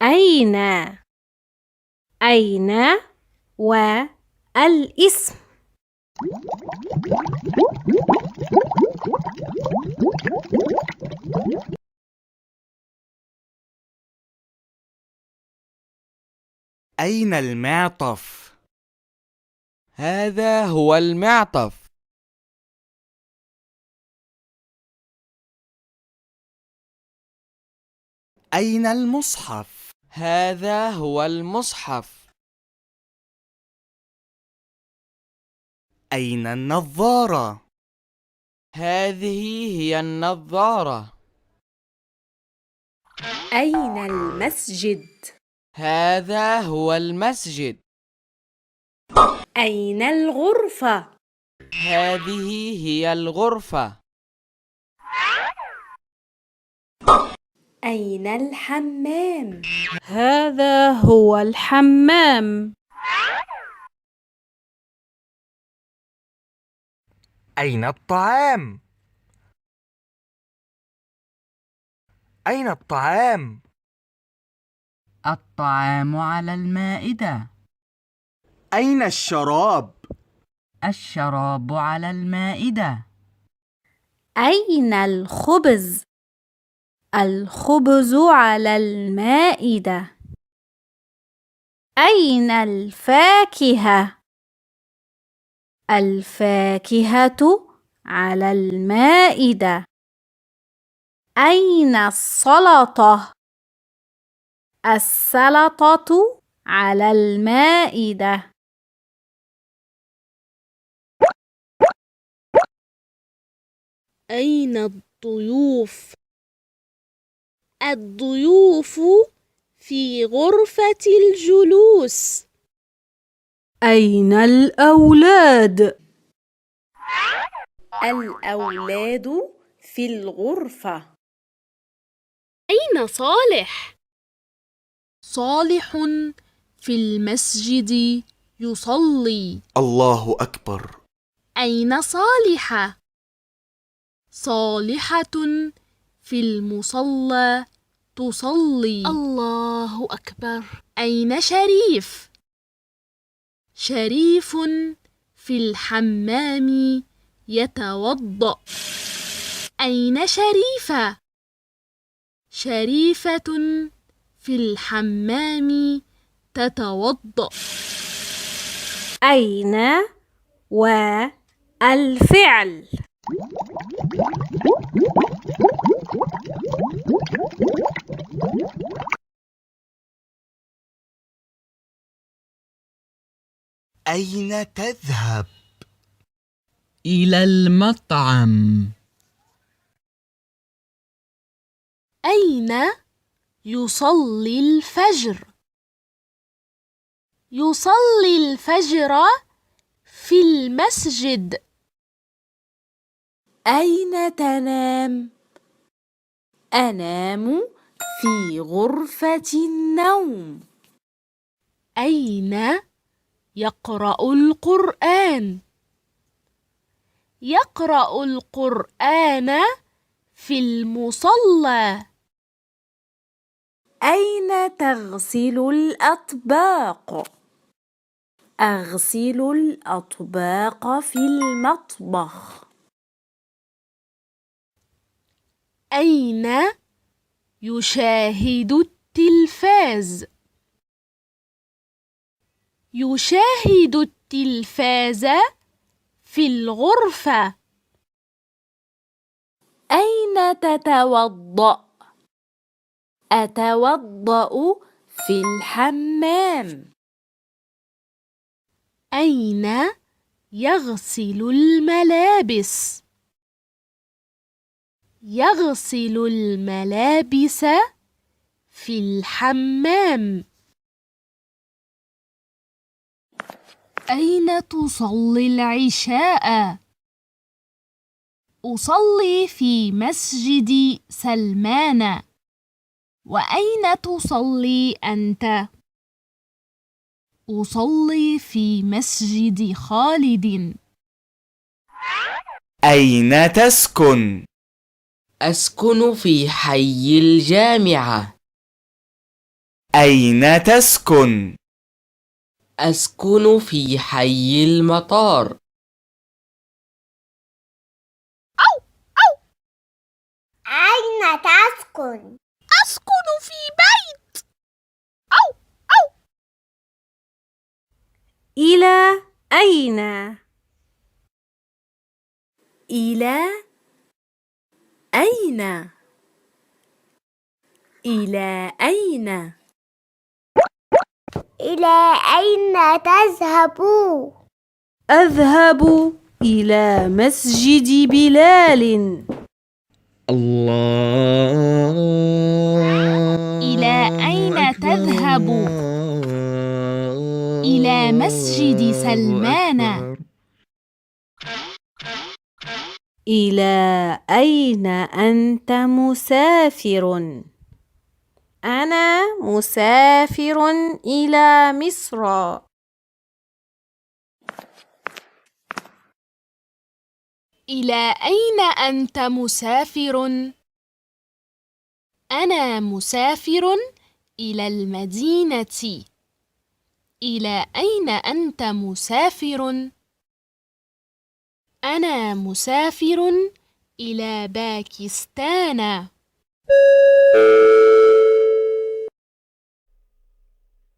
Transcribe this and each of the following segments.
أين أين والاسم أين المعطف؟ هذا هو المعطف. أين المصحف؟ هذا هو المصحف. أين النظارة؟ هذه هي النظارة. أين المسجد هذا هو المسجد. أين الغرفة هذه هي الغرفة. أين الحمام هذا هو الحمام أين الطعام؟ أين الطعام؟ الطعام على المائدة. أين الشراب؟ الشراب على المائدة. أين الخبز الخبز على المائدة أين الفاكهة الفاكهة على المائدة أين السلطة السلطة على المائدة أين الضيوف الضيوف في غرفة الجلوس أين الأولاد الأولاد في الغرفة أين صالح صالح في المسجد يصلي الله أكبر. أين صالحة صالحة في المصلى تصلي الله أكبر أين شريف شريف في الحمام يتوضأ أين شريفة شريفة في الحمام تتوضأ أين والفعل أين تذهب؟ إلى المطعم. أين يصلي الفجر يصلي الفجر في المسجد أين تنام أنام في غرفة النوم أين يقرأ القرآن يقرأ القرآن في المصلى أين تغسل الأطباق؟ أغسل الأطباق في المطبخ. أين يشاهد التلفاز؟ يشاهد التلفاز في الغرفة. أين تتوضأ؟ أتوضأ في الحمام. أين يغسل الملابس؟ يغسل الملابس في الحمام. أين تصلي العشاء؟ أصلي في مسجد سلمان. وأين تصلي أنت؟ أصلي في مسجد خالد. أين تسكن؟ أسكن في حي الجامعة. أين تسكن؟ أسكن في حي المطار. أين تسكن؟ أسكن في بيت. إلى أين؟ إلى أين؟ إلى أين؟ إلى أين تذهب؟ أذهب إلى مسجد بلال. الله. إلى أين تذهب؟ إلى مسجد سلمان. إلى أين أنت مسافر؟ أنا مسافر إلى مصر. إلى أين أنت مسافر؟ أنا مسافر إلى المدينة. إلى أين أنت مسافر؟ أنا مسافر إلى باكستان.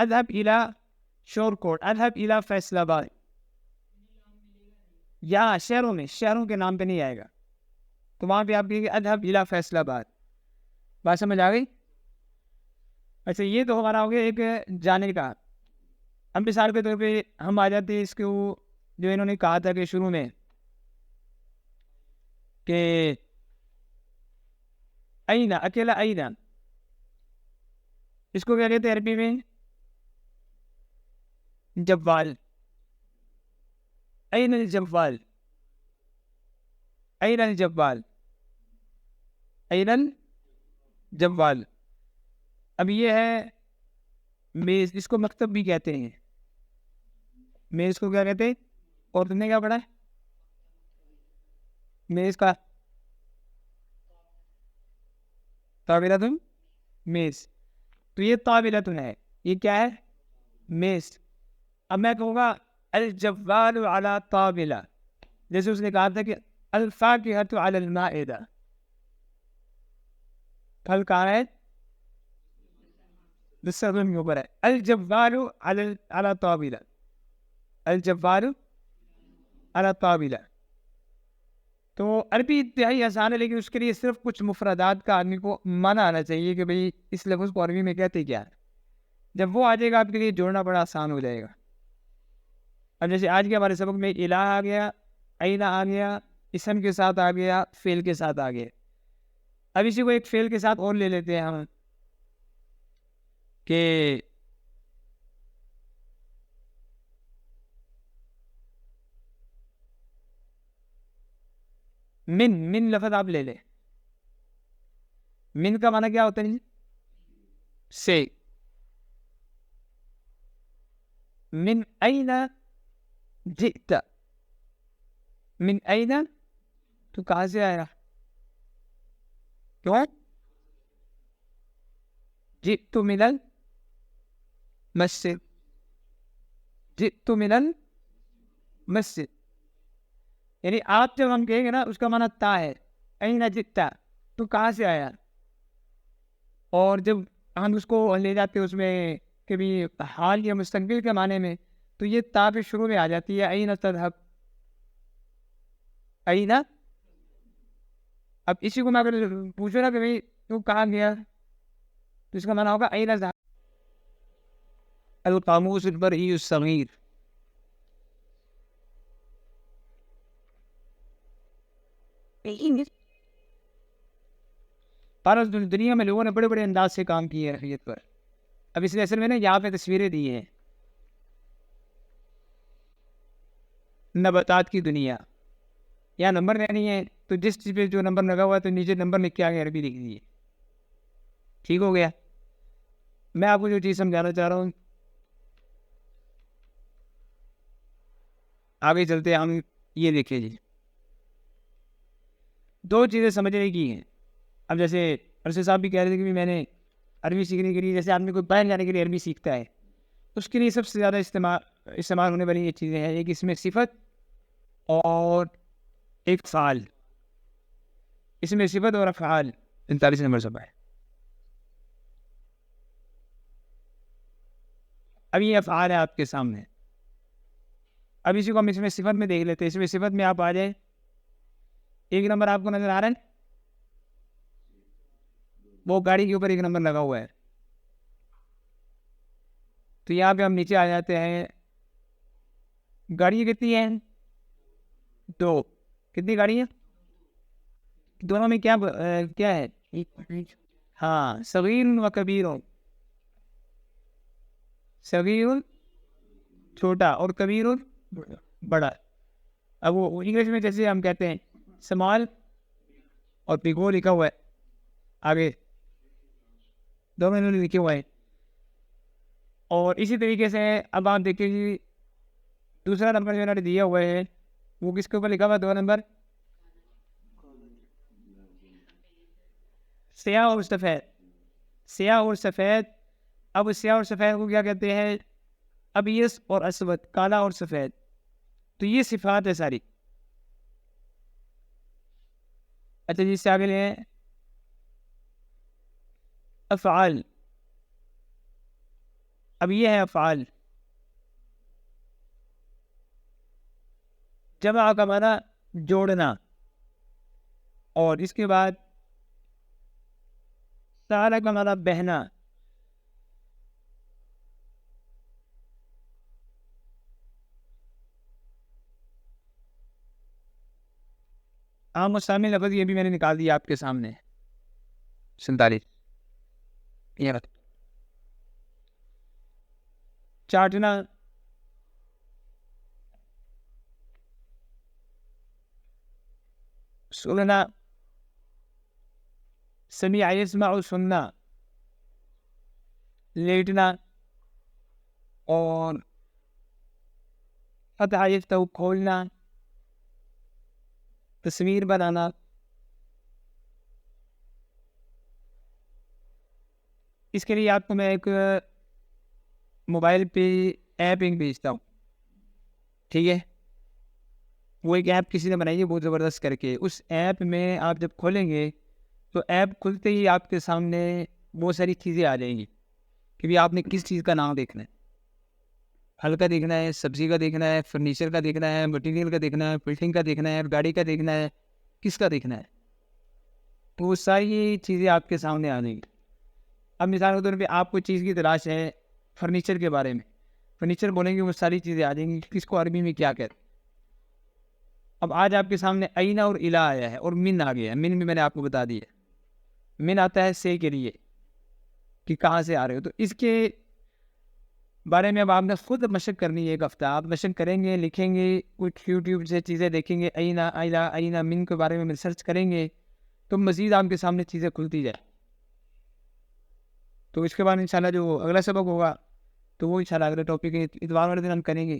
اذهب الى شور کوٹ، اذهب الى فیصل آباد. یا شہروں میں، شہروں کے نام پہ نہیں آئے گا، تو وہاں پہ آپ کہیں گے اذهب الى فیصل آباد. بات سمجھ آ گئی؟ اچھا یہ تو ہمارا ہو گیا ایک جانے کا. اب مثال کے طور پہ ہم آ جاتے ہیں اس کو جو انہوں نے کہا تھا کہ شروع میں کہ اینا، اکیلا اینا، اس کو کیا کہتے ہیں عربی میں؟ جوال. این الجوال، این الجوال، این الجوال. اب یہ ہے میز، اس کو مکتب بھی کہتے ہیں. میز کو کیا کہتے ہیں؟ اور تم نے کیا پڑھا ہے میز کا؟ طاولۃ، میز. تو یہ طاولۃ ہے، یہ کیا ہے؟ میز. اب میں کہوں گا الجوال علی طاولہ، جیسے اس نے کہا تھا کہ الفاکہۃ علی المائدہ. پھل کہاں ہے؟ دسترخوان کے اوپر ہے. الجوال علی طاولہ، الجوال علی طاولہ. تو عربی انتہائی آسان ہے، لیکن اس کے لیے صرف کچھ مفردات کا آدمی کو مانا آنا چاہیے کہ بھئی اس لفظ کو عربی میں کہتے کیا ہے. جب وہ آ جائے گا آپ کے لیے جوڑنا بڑا آسان ہو جائے گا. اب جیسے آج کے ہمارے سبق میں الہ آ گیا، اینا آ گیا، اسم کے ساتھ آ گیا، فعل کے ساتھ آ گیا. اب اسی کو ایک فعل کے ساتھ اور لے لیتے ہیں ہم کہ من لفظ آپ لے لیں. من کا معنی کیا ہوتا ہے؟ سے. من این جئت، من این، تو کہاں سے آیا؟ کیوں؟ جئت من المسجد، جئت من المسجد. یعنی آپ جب ہم کہیں گے نا اس کا معنی تا ہے، این جئت، تو کہاں سے آیا. اور جب ہم اس کو لے جاتے ہیں اس میں کبھی حال یا مستقبل کے معنی میں، تو یہ تا پہ شروع میں آ جاتی ہے. این تذهب، این. اب اسی کو میں اگر پوچھوں نا کہ بھائی تو کہاں گیا، تو اس کا معنی ہوگا این ذهب. القاموس البرئی الصغیر. پر دنیا میں لوگوں نے بڑے بڑے انداز سے کام کیے ہیں ریت پر. اب اس لیے اصل میں نا یہاں پہ تصویریں دی ہیں. نباتات کی دنیا، یہاں نمبر نہیں ہے، تو جس چیز پہ جو نمبر لگا ہوا ہے تو نیچے نمبر لکھ کے آگے عربی لکھ دیجیے. ٹھیک ہو گیا؟ میں آپ کو جو چیز سمجھانا چاہ رہا ہوں، آگے چلتے ہم یہ دیکھیں جی. دو چیزیں سمجھنے کی ہیں. اب جیسے ارشد صاحب بھی کہہ رہے تھے کہ میں نے عربی سیکھنے کے لیے، جیسے آدمی کوئی بیان جانے کے لیے عربی سیکھتا ہے، اس کے لیے سب سے زیادہ استعمال ہونے والی یہ چیزیں ہیں. ایک اس میں صفت اور ایک فعال. اس میں صفت اور افعال 39 نمبر صفحہ ہے. اب یہ افعال ہے آپ کے سامنے. اب اسی کو ہم اس میں صفت میں دیکھ لیتے ہیں. اس میں صفت میں آپ آ جائیں، ایک نمبر آپ کو نظر آ رہا ہے، وہ گاڑی کے اوپر ایک نمبر لگا ہوا ہے. تو یہاں پہ ہم نیچے آ جاتے ہیں. گاڑی کتنی ہیں؟ دو. کتنی گاڑی ہیں؟ دونوں میں کیا ہے؟ ہاں، صغیر و کبیر. صغیر چھوٹا اور کبیر بڑا. اب وہ انگلش میں جیسے ہم کہتے ہیں اسمال اور بگ لکھا ہوا ہے آگے، دونوں انہوں نے لکھے ہوئے ہیں. اور اسی طریقے سے اب آپ دیکھیں جی دوسرا نمبر جو انہوں نے دیا ہوا ہے وہ کس کے اوپر لکھا ہوا ہے؟ 2 نمبر سیاہ اور سفید. سیاہ اور سفید. اب سیاہ اور سفید کو کیا کہتے ہیں؟ ابیض اور اسود، کالا اور سفید. تو یہ صفات ہے ساری. اچھا جی، اس سے آگے لیں افعال. اب یہ ہے افعال. جمع کا معنی جوڑنا, اور اس کے بعد سارا کا معنی بہنا. عام و شامل لفظ یہ بھی میں نے نکال دیا آپ کے سامنے. 47 یہ بات. چاٹنا, سننا, سمیع یسمع سننا, لیٹنا, اور فتح یفتح کھولنا, تصویر بنانا. اس کے لیے آپ کو میں ایک موبائل پہ ایپ ایک بھیجتا ہوں, ٹھیک ہے. وہ ایک ایپ کسی نے بنائی ہے بہت زبردست کر کے. اس ایپ میں آپ جب کھولیں گے تو ایپ کھلتے ہی آپ کے سامنے بہت ساری چیزیں آ جائیں گی کہ بھی آپ نے کس چیز کا نام دیکھنا ہے. پھل کا دیکھنا ہے, سبزی کا دیکھنا ہے, فرنیچر کا دیکھنا ہے, مٹیریل کا دیکھنا ہے, فلٹنگ کا دیکھنا ہے, گاڑی کا دیکھنا ہے, کس کا دیکھنا ہے. تو وہ ساری چیزیں آپ کے سامنے آ جائیں گی. اب مثال کے طور پہ آپ کو چیز کی تلاش ہے فرنیچر کے بارے میں, فرنیچر بولیں گے وہ ساری چیزیں آ جائیں گی. کس کو عربی میں کیا کہتے ہیں. اب آج آپ کے سامنے اینا اور الا آیا ہے, اور من آ گیا ہے. من بھی میں نے آپ کو بتا دی ہے. من آتا ہے سے کے لیے کہ کہاں سے آ رہے ہو. تو اس کے بارے میں اب آپ نے خود مشق کرنی ہے. ایک ہفتہ آپ مشق کریں گے, لکھیں گے, کچھ یوٹیوب سے چیزیں دیکھیں گے, اینا ایلا اینا من کے بارے میں ریسرچ کریں گے تو مزید آپ کے سامنے چیزیں کھلتی جائیں. تو اس کے بعد انشاءاللہ جو اگلا سبق ہوگا تو وہ انشاءاللہ اگلے ٹاپک اتوار والے دن ہم کریں گے.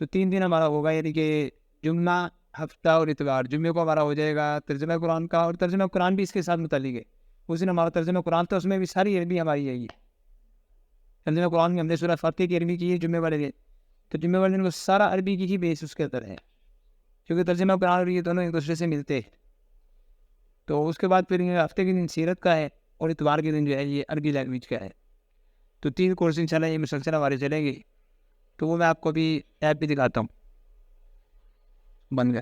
تو 3 دن ہمارا ہوگا, یعنی کہ جمعہ, ہفتہ اور اتوار. جمعے کو ہمارا ہو جائے گا ترجمہ قرآن کا, اور ترجمہ قرآن بھی اس کے ساتھ متعلق ہے. اس دن ہمارا ترجمہ قرآن تھا, اس میں بھی ساری عربی ہماری ہے. یہ ترجمہ قرآن میں ہم نے سورہ فاتحہ کی عربی کی ہے جمعے والے دن. تو جمعے والے دن کو سارا عربی کی ہی بیس اس کے اندر ہے, کیونکہ ترجمہ قرآن اور یہ دونوں ایک دوسرے سے ملتے ہیں. تو اس کے بعد پھر ہفتے کے دن سیرت کا ہے, اور اتوار کے دن جو ہے یہ عربی لینگویج کا ہے. تو 3 کورس انشاءاللہ یہ مسلسل ہمارے چلیں گے. تو وہ میں آپ کو بھی ایپ بھی دکھاتا ہوں. بن گیا.